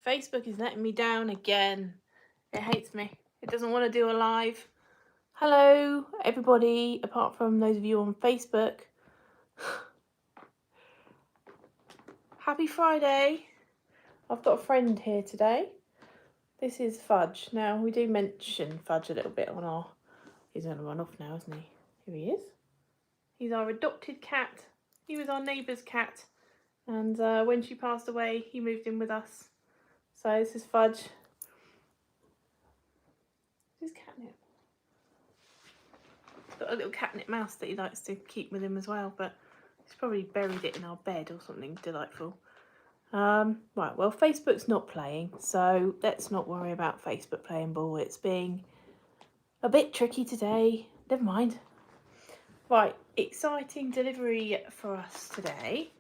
Facebook is letting me down again. It hates me. It doesn't want to do a live. Hello, everybody, apart from those of you on Facebook. Happy Friday. I've got a friend here today. This is Fudge. Now, we do mention Fudge a little bit on our... He's going to run off now, isn't he? Here he is. He's our adopted cat. He was our neighbour's cat. And when she passed away, he moved in with us. So this is Fudge. This is catnip. He's got a little catnip mouse that he likes to keep with him as well, but he's probably buried it in our bed or something delightful. Right, well, Facebook's not playing, so let's not worry about Facebook playing ball. It's being a bit tricky today. Never mind. Right, exciting delivery for us today.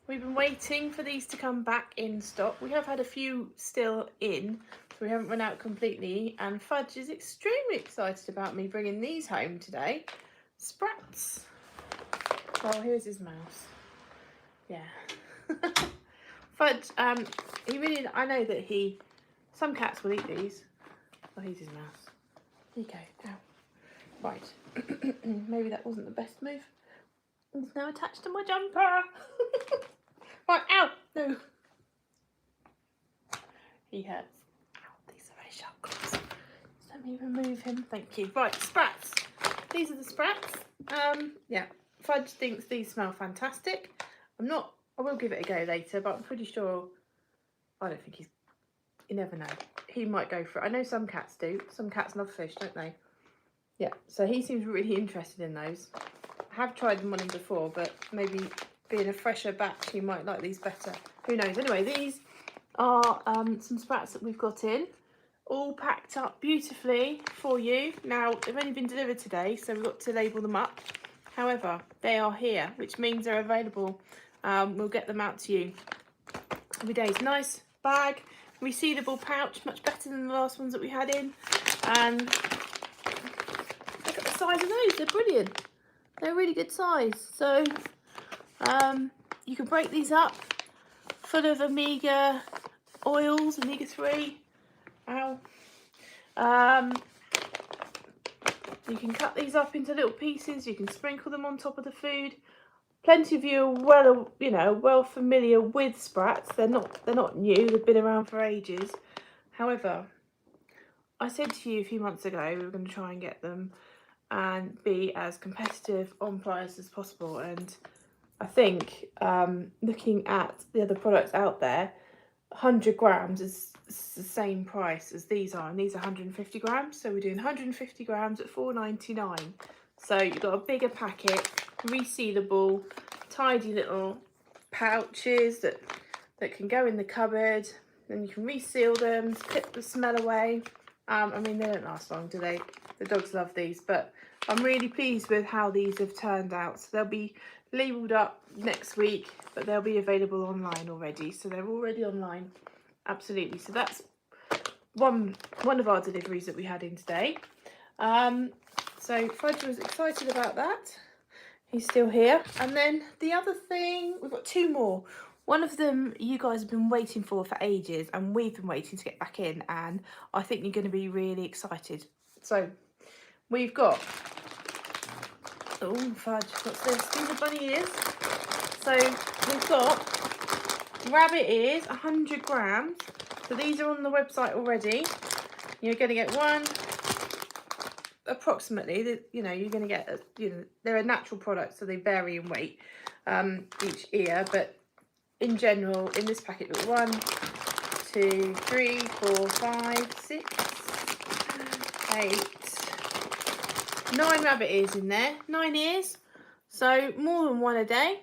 We've been waiting for these to come back in stock. We have had a few still in, so we haven't run out completely. And Fudge is extremely excited about me bringing these home today. Sprats. Oh, here's his mouse. Yeah. Fudge, he really, I know that some cats will eat these. Oh, here's his mouse. There you go. Ow. Right. Maybe that wasn't the best move. It's now attached to my jumper. Right, ow! No. He hurts. Ow, these are very sharp claws. Let me remove him. Thank you. Right, Sprats. These are the Sprats. Yeah, Fudge thinks these smell fantastic. I will give it a go later, but I'm pretty sure, I don't think you never know. He might go for it. I know some cats do. Some cats love fish, don't they? Yeah, so he seems really interested in those. I have tried them on him before, but maybe being a fresher batch, he might like these better. Who knows? Anyway, these are some Sprats that we've got in, all packed up beautifully for you. Now, they've only been delivered today, so we've got to label them up. However, they are here, which means they're available. We'll get them out to you every day. It's a nice bag, resealable pouch, much better than the last ones that we had in. And look at the size of those, they're brilliant. They're a really good size. So you can break these up, full of omega oils, omega-3. Ow. You can cut these up into little pieces. You can sprinkle them on top of the food. Plenty of you are well familiar with Sprats. They're not new. They've been around for ages. However, I said to you a few months ago we were going to try and get them and be as competitive on price as possible. And I think looking at the other products out there, 100 grams is the same price as these are, and these are 150 grams. So we're doing 150 grams at $4.99. So you've got a bigger packet, resealable, tidy little pouches that can go in the cupboard, and you can reseal them, clip the smell away. I mean, they don't last long, do they? The dogs love these, but I'm really pleased with how these have turned out. So they'll be labelled up next week, but they'll be available online already. So they're already online, absolutely. So that's one of our deliveries that we had in today. So Fudge was excited about that. He's still here. And then the other thing, we've got two more. One of them you guys have been waiting for ages, and we've been waiting to get back in, and I think you're going to be really excited. So we've got, oh Fudge, what's this? These are bunny ears. So we've got rabbit ears, 100 grams. So these are on the website already. You're going to get one, approximately, you're going to get, they're a natural product, so they vary in weight each ear, but in general, in this packet, we've got 1, 2, 3, 4, 5, 6, 8, 9 rabbit ears in there, 9 ears, so more than one a day.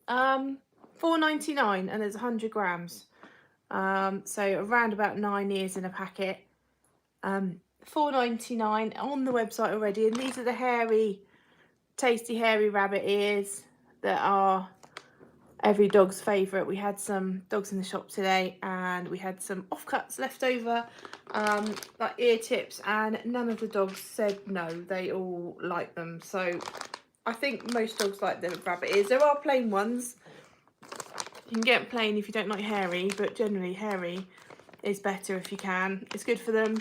$4.99, and there's 100 grams, so around about 9 ears in a packet. $4.99 on the website already, and these are the tasty hairy rabbit ears that are every dog's favourite. We had some dogs in the shop today, and we had some offcuts left over, like ear tips, and none of the dogs said no. They all like them. So I think most dogs like the rabbit ears. There are plain ones. You can get plain if you don't like hairy, but generally hairy is better if you can. It's good for them.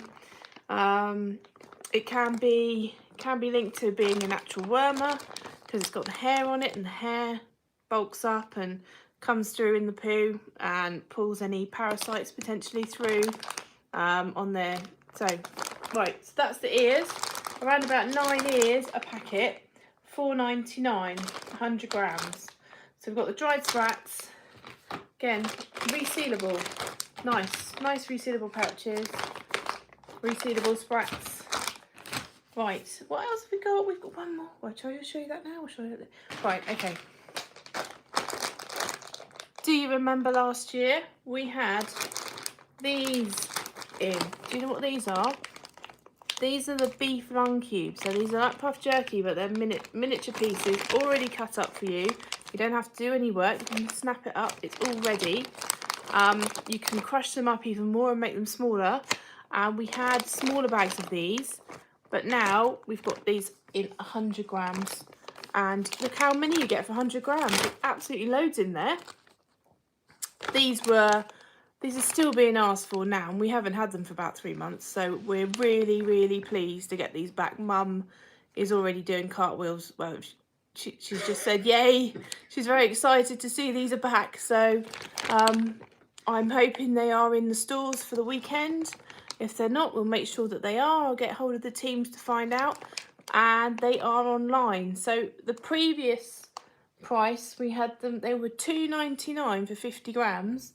It can be linked to being a natural wormer because it's got the hair on it, and the hair bulks up and comes through in the poo and pulls any parasites potentially through on there. So right, so that's the ears. Around about 9 ears a packet, £4.99, 100 grams. So we've got the dried sprats, again resealable, nice resealable pouches, resealable sprats. Right, what else have we got? We've got one more. Well, shall I show you that now? Or shall I... Right, okay. Do you remember last year we had these in? Do you know what these are? These are the beef lung cubes. So these are like puff jerky, but they're miniature pieces already cut up for you. You don't have to do any work. You can snap it up. It's all ready. You can crush them up even more and make them smaller. We had smaller bags of these, but now we've got these in 100 grams. And look how many you get for 100 grams. There's absolutely loads in there. These are still being asked for now, and we haven't had them for about 3 months, so we're really pleased to get these back. Mum is already doing cartwheels. Well, she's just said yay. She's very excited to see these are back, so I'm hoping they are in the stores for the weekend. If they're not, we'll make sure that they are. I'll get hold of the teams to find out, and they are online. So the previous price we had them, they were £2.99 for 50 grams.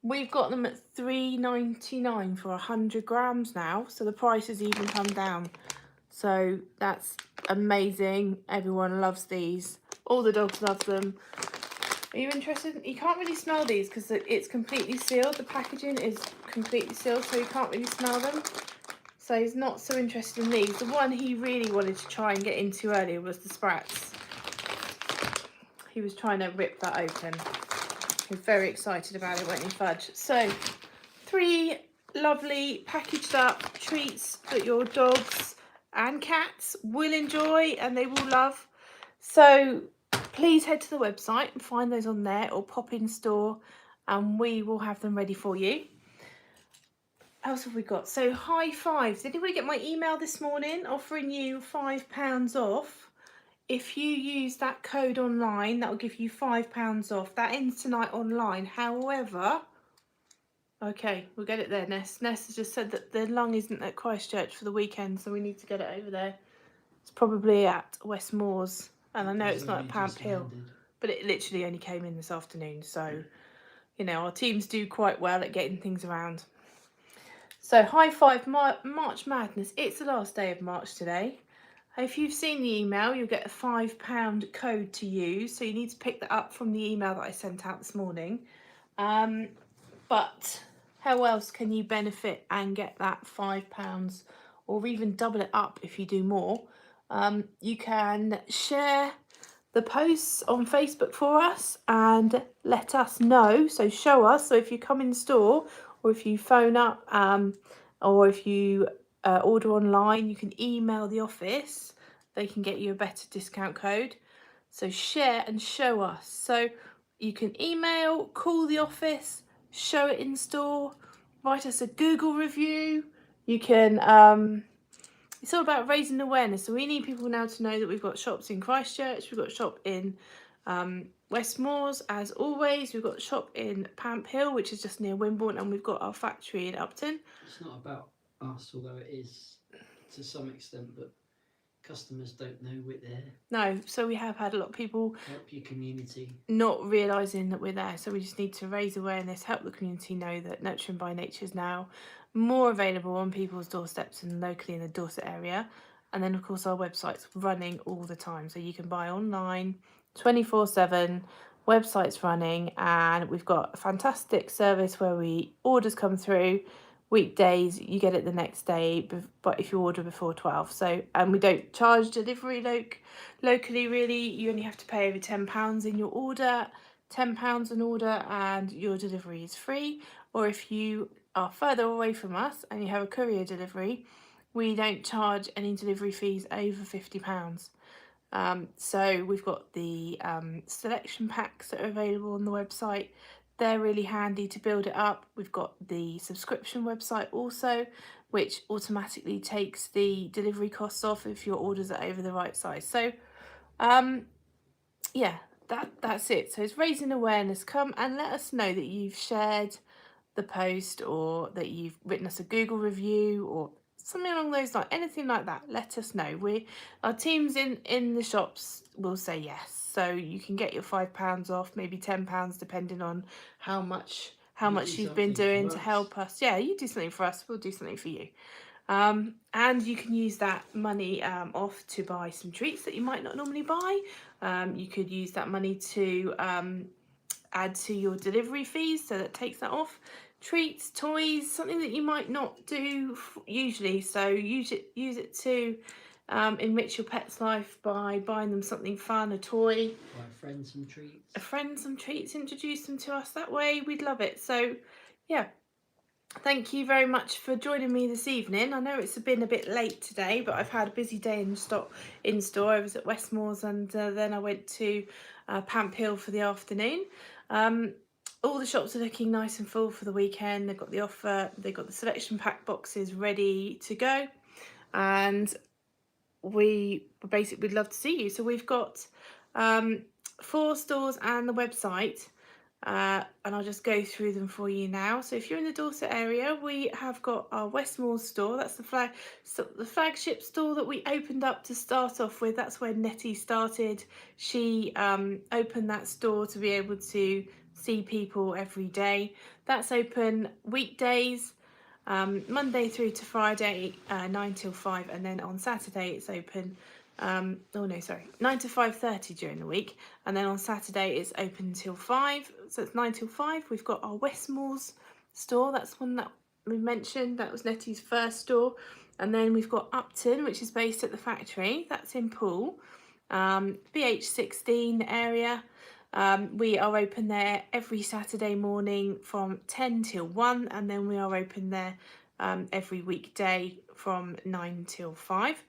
We've got them at £3.99 for 100 grams now, so the price has even come down. So that's amazing. Everyone loves these. All the dogs love them. Are you interested? You can't really smell these because it's completely sealed. The packaging is completely sealed, so you can't really smell them. So he's not so interested in these. The one he really wanted to try and get into earlier was the Sprats. He was trying to rip that open. He was very excited about it, weren't you, Fudge? So 3 lovely packaged up treats that your dogs and cats will enjoy and they will love. So please head to the website and find those on there, or pop in store and we will have them ready for you. What else have we got? So high fives. Did anybody get my email this morning offering you £5 off? If you use that code online, that will give you £5 off. That ends tonight online. However, okay, we'll get it there, Ness. Ness has just said that the lung isn't at Christchurch for the weekend, so we need to get it over there. It's probably at West Moors, and I know it's not at Pamp Hill, but it literally only came in this afternoon. So, you know, our teams do quite well at getting things around. So high five, March Madness. It's the last day of March today. If you've seen the email, you'll get a £5 code to use. So you need to pick that up from the email that I sent out this morning. But how else can you benefit and get that £5 or even double it up if you do more? You can share the posts on Facebook for us and let us know. So show us. So if you come in store or if you phone up or if you order online, you can email the office. They can get you a better discount code. So share and show us. So you can email, call the office, show it in store, write us a Google review. You can, it's all about raising awareness. So we need people now to know that we've got shops in Christchurch, we've got a shop in West Moors, as always. We've got a shop in Pamp Hill, which is just near Wimborne, and we've got our factory in Upton. It's not about us, although it is to some extent, but customers don't know we're there. No, so we have had a lot of people help your community not realising that we're there. So we just need to raise awareness, help the community know that Nurturing by Nature is now more available on people's doorsteps and locally in the Dorset area. And then of course our website's running all the time, so you can buy online 24/7. Website's running, and we've got a fantastic service where orders come through weekdays, you get it the next day, but if you order before 12. So, and we don't charge delivery locally really. You only have to pay over £10 in your order, £10 an order, and your delivery is free. Or if you are further away from us and you have a courier delivery, we don't charge any delivery fees over £50. So we've got the selection packs that are available on the website. they're really handy to build it up. We've got the subscription website also, which automatically takes the delivery costs off if your orders are over the right size. So yeah, that's it. So it's raising awareness. Come and let us know that you've shared the post, or that you've written us a Google review or something along those lines. Anything like that, let us know. Our teams in the shops will say yes, so you can get your £5 off, maybe £10, depending on how much you've been doing to help us. Yeah, you do something for us, we'll do something for you. And you can use that money off to buy some treats that you might not normally buy. You could use that money to add to your delivery fees, so that takes that off. Treats, toys, something that you might not do usually, so use it to enrich your pet's life by buying them something fun, a toy. Buy a friend some treats. Introduce them to us that way, we'd love it. So yeah, thank you very much for joining me this evening. I know it's been a bit late today, but I've had a busy day in store. I was at Westmore's, and then I went to Pamp Hill for the afternoon. All the shops are looking nice and full for the weekend. They've got the offer, they've got the selection pack boxes ready to go, and we'd love to see you. So we've got 4 stores and the website, and I'll just go through them for you now. So if you're in the Dorset area, we have got our Westmore's store. That's the flagship store that we opened up to start off with. That's where Nettie started. She opened that store to be able to see people every day. That's open weekdays, Monday through to Friday, 9 till 5, and then on Saturday it's open 9 to 5:30 during the week, and then on Saturday it's open till 5, so it's 9 till 5. We've got our Westmore's store, that's one that we mentioned, that was Nettie's first store. And then we've got Upton, which is based at the factory, that's in Poole, BH16 area. We are open there every Saturday morning from 10 till 1, and then we are open there every weekday from 9 till 5.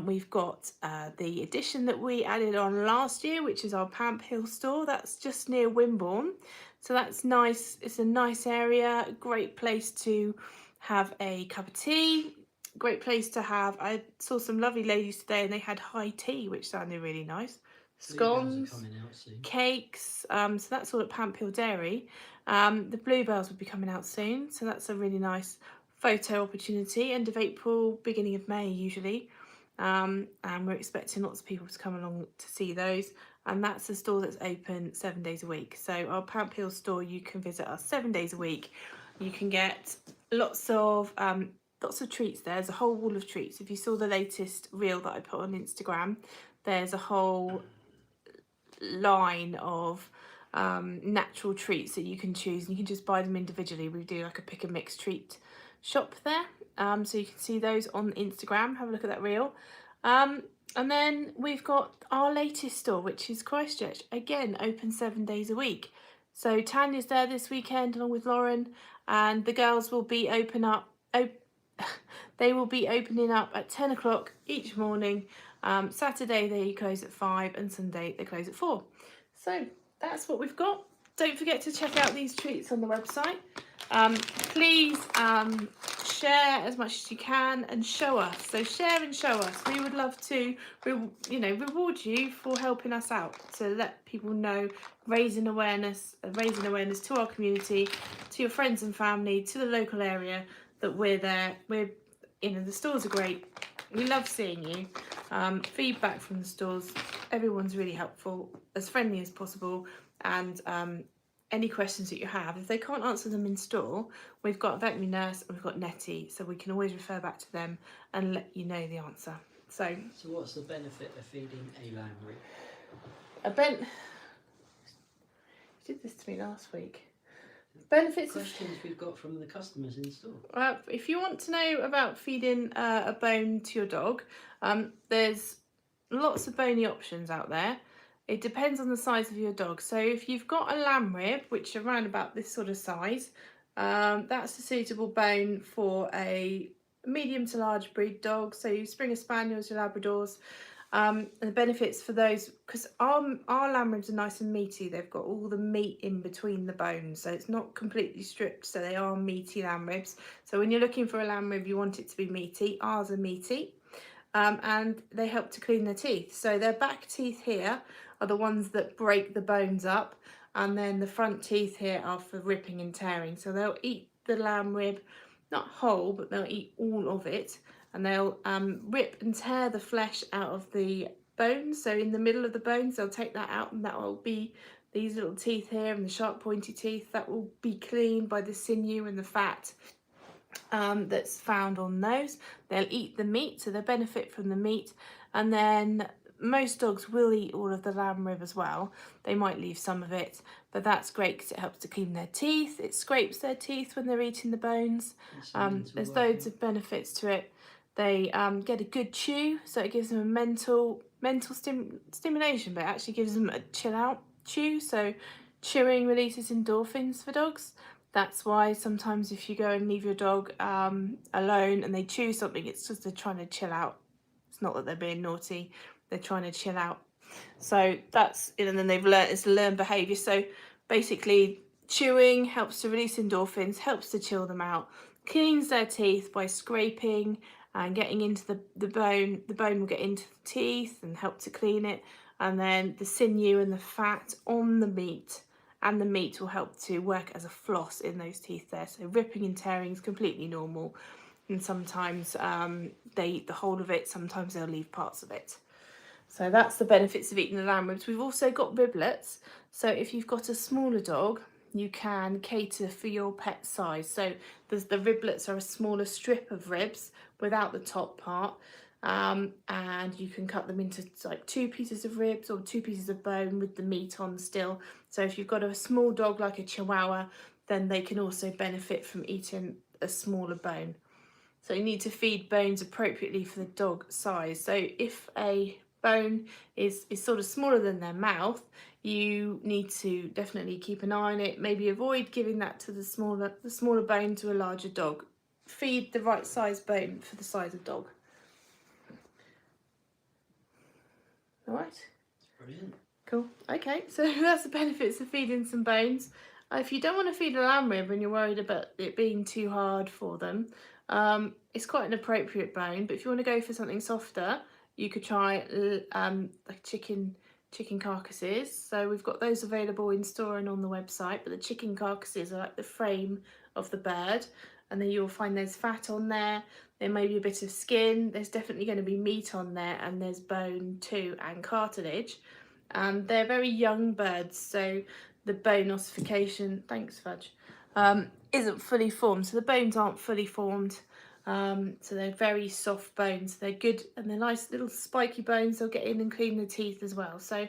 We've got the addition that we added on last year, which is our Pamp Hill store. That's just near Wimborne, so that's nice. It's a nice area, great place to have a cup of tea, great place to have. I saw some lovely ladies today and they had high tea, which sounded really nice. Scones, cakes, so that's all at Pamp Hill Dairy. The bluebells will be coming out soon, so that's a really nice photo opportunity. End of April, beginning of May usually, and we're expecting lots of people to come along to see those. And that's a store that's open 7 days a week. So our Pamp Hill store, you can visit us 7 days a week. You can get lots of treats there. There's a whole wall of treats. If you saw the latest reel that I put on Instagram, there's a whole line of natural treats that you can choose, and you can just buy them individually. We do like a pick and mix treat shop there, so you can see those on Instagram. Have a look at that reel. And then we've got our latest store, which is Christchurch, again open 7 days a week. So Tanya's there this weekend along with Lauren, and the girls will be they will be opening up at 10 o'clock each morning. Saturday they close at 5, and Sunday they close at 4. So that's what we've got. Don't forget to check out these treats on the website. Please share as much as you can and show us. So share and show us. We would love to reward you for helping us out, to let people know, raising awareness to our community, to your friends and family, to the local area, that we're there. The stores are great. We love seeing you. Feedback from the stores, everyone's really helpful, as friendly as possible, and any questions that you have, if they can't answer them in store, we've got a veterinary nurse and we've got Nettie, so we can always refer back to them and let you know the answer. So what's the benefit of feeding a lamb? You did this to me last week. Benefits. Questions we've got from the customers in store. If you want to know about feeding a bone to your dog, there's lots of bony options out there. It depends on the size of your dog. So if you've got a lamb rib, which are around about this sort of size, that's a suitable bone for a medium to large breed dog. So you Springer Spaniels, your Labradors, And the benefits for those, because our lamb ribs are nice and meaty, they've got all the meat in between the bones, so it's not completely stripped, so they are meaty lamb ribs. So when you're looking for a lamb rib, you want it to be meaty. Ours are meaty. And they help to clean their teeth. So their back teeth here are the ones that break the bones up, and then the front teeth here are for ripping and tearing. So they'll eat the lamb rib, not whole, but they'll eat all of it, and they'll rip and tear the flesh out of the bones. So in the middle of the bones, they'll take that out, and that will be these little teeth here and the sharp pointy teeth. That will be cleaned by the sinew and the fat that's found on those. They'll eat the meat, so they'll benefit from the meat. And then most dogs will eat all of the lamb rib as well. They might leave some of it, but that's great because it helps to clean their teeth. It scrapes their teeth when they're eating the bones. There's loads of benefits to it. They get a good chew, so it gives them a mental stimulation, but it actually gives them a chill out chew. So chewing releases endorphins for dogs. That's why sometimes if you go and leave your dog alone and they chew something, it's just they're trying to chill out. It's not that they're being naughty, they're trying to chill out. So that's, and then they've learned, it's a learned behaviour. So basically chewing helps to release endorphins, helps to chill them out, cleans their teeth by scraping and getting into the bone. The bone will get into the teeth and help to clean it. And then the sinew and the fat on the meat, and the meat will help to work as a floss in those teeth there. So ripping and tearing is completely normal, and sometimes they eat the whole of it, sometimes they'll leave parts of it. So that's the benefits of eating the lamb ribs. We've also got riblets, so if you've got a smaller dog, you can cater for your pet size. So the riblets are a smaller strip of ribs without the top part, and you can cut them into like 2 pieces of ribs or 2 pieces of bone with the meat on still. So if you've got a small dog like a Chihuahua, then they can also benefit from eating a smaller bone. So you need to feed bones appropriately for the dog size. So if a bone is sort of smaller than their mouth, you need to definitely keep an eye on it. Maybe avoid giving that to the smaller bone to a larger dog. Feed the right size bone for the size of dog. All right. Brilliant. Cool. Okay, so that's the benefits of feeding some bones. If you don't want to feed a lamb rib and you're worried about it being too hard for them, it's quite an appropriate bone. But if you want to go for something softer, you could try like chicken carcasses. So we've got those available in store and on the website. But the chicken carcasses are like the frame of the bird, and then you'll find there's fat on there. There may be a bit of skin. There's definitely going to be meat on there, and there's bone too and cartilage. They're very young birds, so the bone ossification, thanks Fudge, isn't fully formed. So the bones aren't fully formed. So they're very soft bones. They're good, and they're nice little spiky bones. They'll get in and clean the teeth as well. So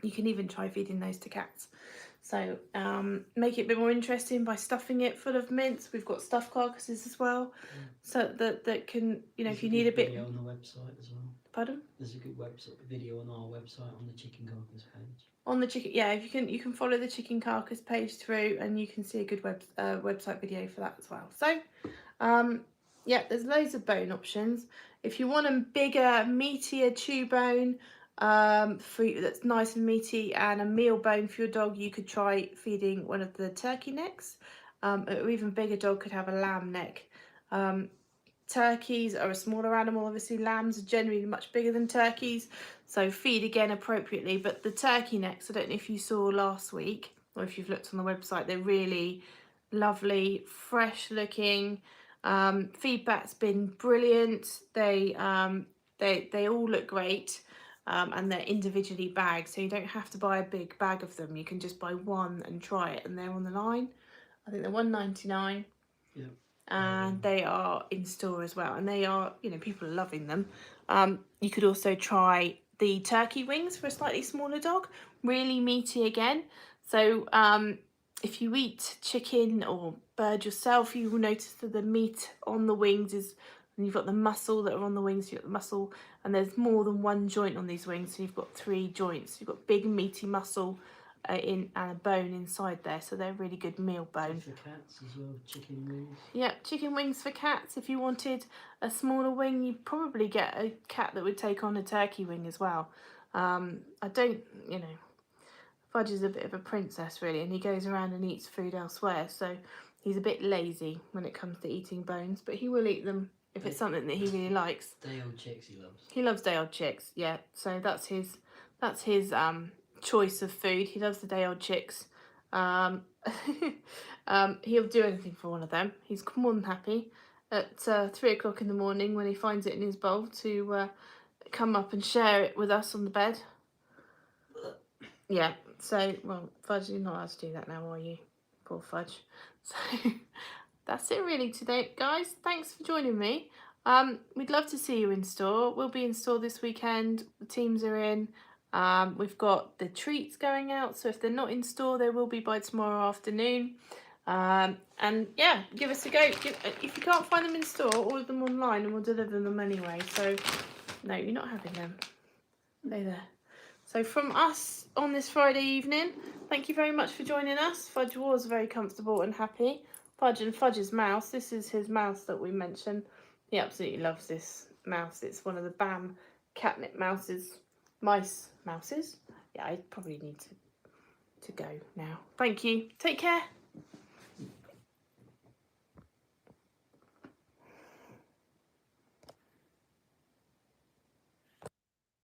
you can even try feeding those to cats. So make it a bit more interesting by stuffing it full of mince. We've got stuffed carcasses as well, so that can, you know, if you need a bit. Video on the website as well. Pardon? There's a good video on our website on the chicken carcass page. On the chicken, yeah, if you can follow the chicken carcass page through, and you can see a good website video for that as well. So, yeah, there's loads of bone options. If you want a bigger, meatier chew bone, that's nice and meaty, and a meal bone for your dog, you could try feeding one of the turkey necks. Or even bigger dog could have a lamb neck. Turkeys are a smaller animal. Obviously, lambs are generally much bigger than turkeys, so feed again appropriately. But the turkey necks, I don't know if you saw last week or if you've looked on the website, they're really lovely, fresh looking. Feedback's been brilliant. They all look great, and they're individually bagged, so you don't have to buy a big bag of them. You can just buy one and try it, and they're on the line. I think they're $1.99. Yeah. And they are in store as well, and they are, you know, people are loving them. You could also try the turkey wings for a slightly smaller dog, really meaty again. So if you eat chicken or bird yourself, you will notice that the meat on the wings is, and you've got the muscle that are on the wings, you've got the muscle, and there's more than one joint on these wings, so you've got 3 joints. You've got big meaty muscle and a bone inside there, so they're really good meal bone. For cats as well, chicken wings. Yeah, chicken wings for cats. If you wanted a smaller wing, you'd probably get a cat that would take on a turkey wing as well. I don't, you know, Fudge is a bit of a princess really, and he goes around and eats food elsewhere, so he's a bit lazy when it comes to eating bones, but he will eat them if it's something that he really likes. Day-old chicks he loves. He loves day-old chicks, yeah. So that's his choice of food. He loves the day-old chicks. He'll do anything for one of them. He's more than happy at 3 o'clock in the morning when he finds it in his bowl to come up and share it with us on the bed. Yeah, so, well, Fudge, you're not allowed to do that now, are you? Poor Fudge. So, that's it really today, guys. Thanks for joining me. We'd love to see you in store. We'll be in store this weekend. The teams are in. We've got the treats going out, so if they're not in store, they will be by tomorrow afternoon. And yeah, give us a go. If you can't find them in store, order them online and we'll deliver them anyway. So, no, you're not having them. They're there. So from us on this Friday evening, thank you very much for joining us. Fudge was very comfortable and happy. Fudge and Fudge's mouse. This is his mouse that we mentioned. He absolutely loves this mouse. It's one of the BAM catnip mouses. Mouses. Yeah, I probably need to go now. Thank you. Take care.